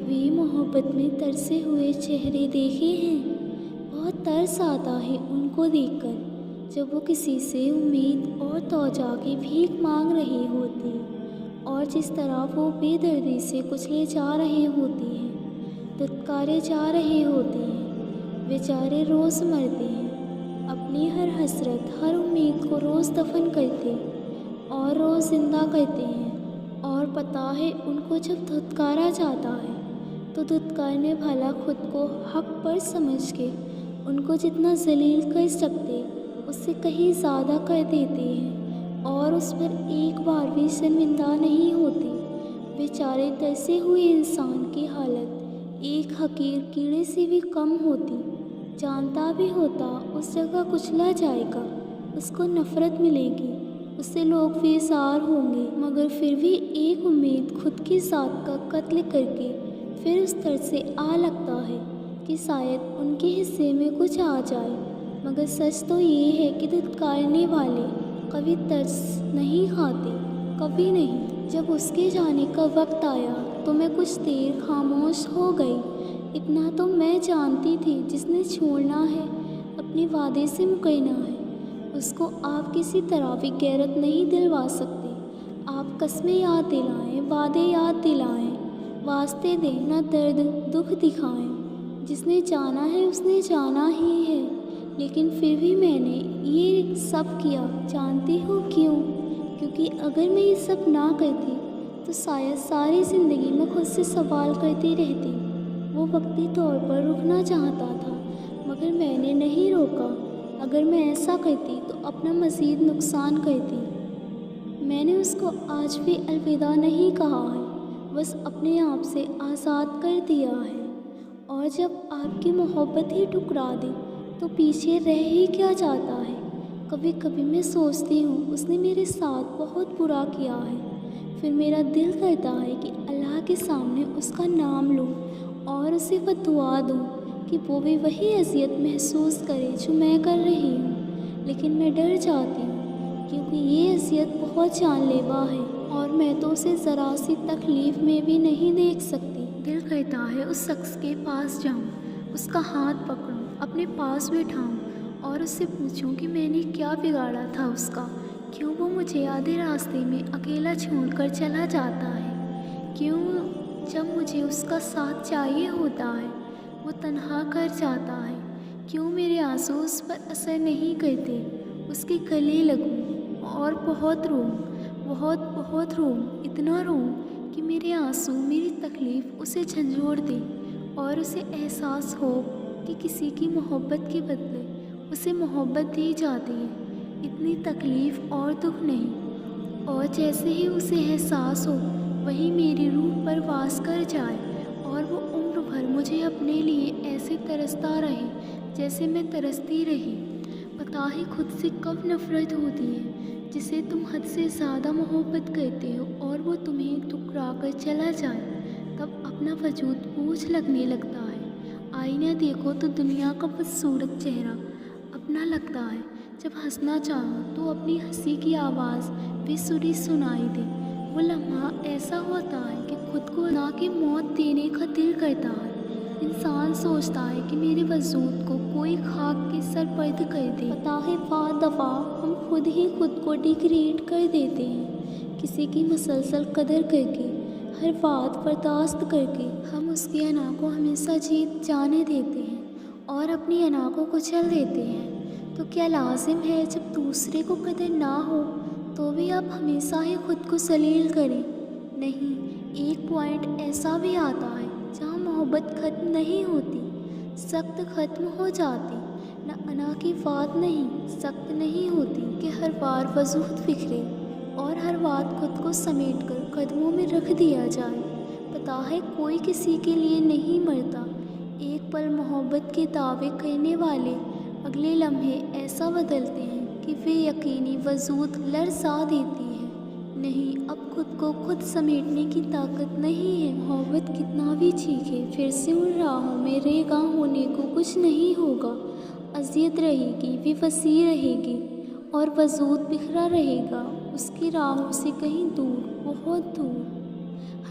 کبھی محبت میں ترسے ہوئے چہرے دیکھے ہیں؟ بہت ترس آتا ہے ان کو دیکھ کر جب وہ کسی سے امید اور توجہ کی بھیک مانگ رہی ہوتی اور جس طرح وہ بے دردی سے کچلے جا رہے ہوتی ہیں، دھتکارے جا رہے ہوتے ہیں۔ بیچارے روز مرتے ہیں، اپنی ہر حسرت، ہر امید کو روز دفن کرتے اور روز زندہ کرتے ہیں، اور پتہ ہے ان کو جب دھتکارا جاتا ہے تو دھتکارنے والا خود کو حق پر سمجھ کے ان کو جتنا ذلیل کر سکتے اس سے کہیں زیادہ کر دیتے ہیں اور اس پر ایک بار بھی شرمندہ نہیں ہوتے۔ بیچارے ترسے ہوئے انسان کی حالت ایک حقیر کیڑے سے بھی کم ہوتی۔ جانتا بھی ہوتا اس جگہ کچلا جائے گا، اس کو نفرت ملے گی، اس سے لوگ بیزار ہوں گے، مگر پھر بھی ایک امید خود کی ذات کا قتل کر کے پھر اس طرز سے آ لگتا ہے کہ شاید ان کے حصے میں کچھ آ جائے۔ مگر سچ تو یہ ہے کہ دھتکارنے والے کبھی ترس نہیں کھاتے، کبھی نہیں۔ جب اس کے جانے کا وقت آیا تو میں کچھ دیر خاموش ہو گئی۔ اتنا تو میں جانتی تھی، جس نے چھوڑنا ہے، اپنے وعدے سے مکرنا ہے، اس کو آپ کسی طرح بھی غیرت نہیں دلوا سکتے۔ آپ قسمیں یاد دلائیں، وعدے یاد دلائیں، واسطے دیں، نہ درد دکھ دکھائیں۔ جس نے جانا ہے اس نے جانا ہی ہے، لیکن پھر بھی میں نے یہ سب کیا۔ جانتی ہو کیوں؟ کیونکہ اگر میں یہ سب نہ کرتی تو شاید ساری زندگی میں خود سے سوال کرتی رہتی۔ وہ وقتی طور پر رکنا چاہتا تھا، مگر میں نے نہیں روکا۔ اگر میں ایسا کرتی تو اپنا مزید نقصان کرتی۔ میں نے اس کو آج بھی الوداع نہیں کہا ہے، بس اپنے آپ سے آزاد کر دیا ہے۔ اور جب آپ کی محبت ہی ٹھکرا دے تو پیچھے رہ ہی کیا جاتا ہے؟ کبھی کبھی میں سوچتی ہوں اس نے میرے ساتھ بہت برا کیا ہے، پھر میرا دل کرتا ہے کہ اللہ کے سامنے اس کا نام لوں اور اسے وہ دعا دوں کہ وہ بھی وہی اذیت محسوس کرے جو میں کر رہی ہوں۔ لیکن میں ڈر جاتی ہوں کیونکہ یہ اذیت بہت جان لیوا ہے اور میں تو اسے ذرا سی تکلیف میں بھی نہیں دیکھ سکتی۔ دل کرتا ہے اس شخص کے پاس جاؤں، اس کا ہاتھ پکڑوں، اپنے پاس بٹھاؤں اور اس سے پوچھوں کہ میں نے کیا بگاڑا تھا اس کا، کیوں وہ مجھے آدھے راستے میں اکیلا چھوڑ کر چلا جاتا ہے، کیوں جب مجھے اس کا ساتھ چاہیے ہوتا ہے وہ تنہا کر جاتا ہے، کیوں میرے آنسو اس پر اثر نہیں کرتے۔ اس کے گلے لگوں اور بہت روؤں، بہت بہت روؤں، اتنا روؤں کہ میرے آنسو، میری تکلیف اسے جھنجھوڑ دے اور اسے احساس ہو کہ کسی کی محبت کے بدلے اسے محبت دی جاتی ہے، اتنی تکلیف اور دکھ نہیں۔ اور جیسے ہی اسے احساس ہو وہی میری روح پرواز کر جائے اور وہ عمر بھر مجھے اپنے لیے ایسے ترستا رہے جیسے میں ترستی رہی۔ پتہ ہے خود سے کب نفرت ہوتی ہے؟ جسے تم حد سے زیادہ محبت کرتے ہو اور وہ تمہیں ٹھکرا کر چلا جائے، تب اپنا وجود بوجھ لگنے لگتا ہے۔ آئینہ دیکھو تو دنیا کا بدصورت چہرہ اپنا لگتا ہے۔ جب ہنسنا چاہو تو اپنی ہنسی کی آواز بے سری سنائی دے۔ وہ لمحہ ایسا ہوتا ہے کہ خود کو نہ کہ موت دینے کا دل کرتا ہے۔ انسان سوچتا ہے کہ میرے وجود کو کوئی خاک کے سرپرد کر دے۔ پتہ ہے بعض دفعہ ہم خود ہی خود کو ڈیگریڈ کر دیتے ہیں، کسی کی مسلسل قدر کر کے، ہر بات برداشت کر کے ہم اس کی انا کو ہمیشہ جیت جانے دیتے ہیں اور اپنی انا کو کچل دیتے ہیں۔ تو کیا لازم ہے جب دوسرے کو قدر نہ ہو تو بھی آپ ہمیشہ ہی خود کو ذلیل کریں؟ نہیں، ایک پوائنٹ ایسا بھی آتا ہے جہاں محبت ختم نہیں ہوتی، سخت ختم ہو جاتی۔ نہ انا کی بات نہیں، سخت نہیں ہوتی کہ ہر بار وجود بکھرے اور ہر بات خود کو سمیٹ کر قدموں میں رکھ دیا جائے۔ پتہ ہے کوئی کسی کے لیے نہیں مرتا۔ ایک پل محبت کے دعوے کرنے والے اگلے لمحے ایسا بدلتے ہیں کہ بے یقینی وجود لرزا دیتی ہے۔ نہیں، اب خود کو خود سمیٹنے کی طاقت نہیں ہے۔ محبت کتنا بھی چیخے، پھر سے ان راہوں میں ریگاں ہونے کو کچھ نہیں ہوگا۔ اذیت رہے گی، بے بسی رہے گی اور وجود بکھرا رہے گا اس کی راہوں سے کہیں دور، بہت دور۔